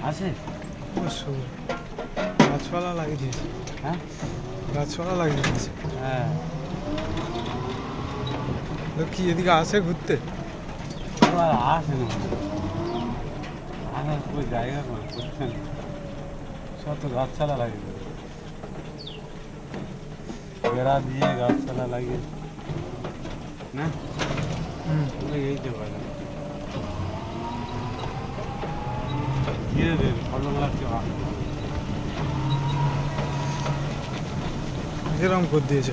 আছে অবশ্যই গাছপালা লাগিয়ে দিয়েছে, হ্যাঁ গাছপালা লাগিয়ে দিয়েছে। হ্যাঁ তো কি এদিকে আসে ঘুরতে? আর আসে না আসার কোনো জায়গা করে করছে না, সব তো গাছপালা লাগিয়ে দেবে। বেড়া দিয়ে গাছপালা লাগিয়ে না এই তো পারে ঘিরে দেবে ফলন লাগছে এরকম করে দিয়েছে।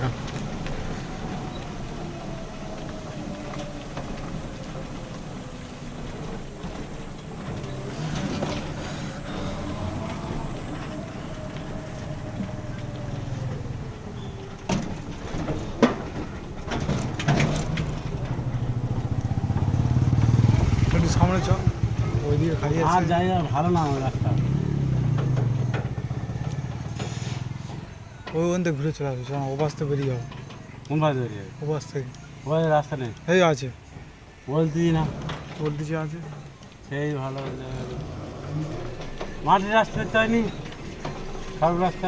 একটু সামনে চ, ওইদিকে খালি আর আছে। জায়গা ভালো না আমার রাস্তা। ওখান থেকে ঘুরে চলে আসবে, চল ও বাস থেকে বেরিয়ে যাবো। কোন ভাই ধরে ও বাস থেকে ওই রাস্তা নেই এই আছে, বলতেই না বলতেছি আছে। সেই ভালো মাটির রাস্তা দেখতে হয়নি, সব রাস্তা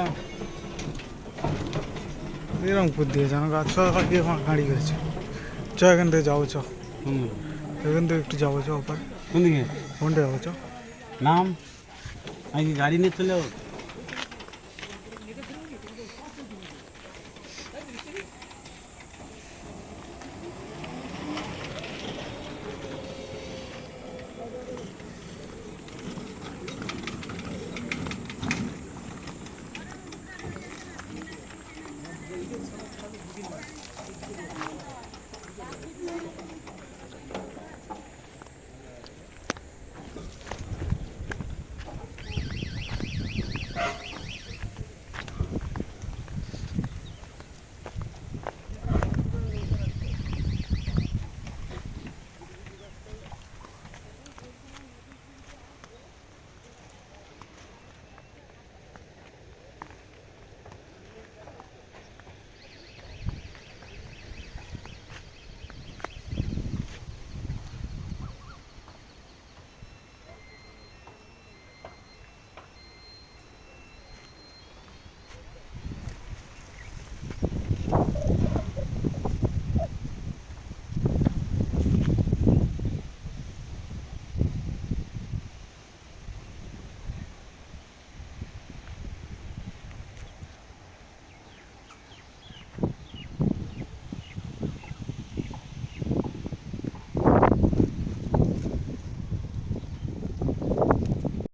এরকম করে দিয়েছে, গাছপালা লাগিয়ে গাড়ি গেছে। চ এখান থেকে যাবো, চ হুম এখান থেকে একটু যাবো, চ ওপারে কোন দিকে কোনটা যাবো, চ। নাম আমি কি গাড়ি নিয়ে চলে যাবো?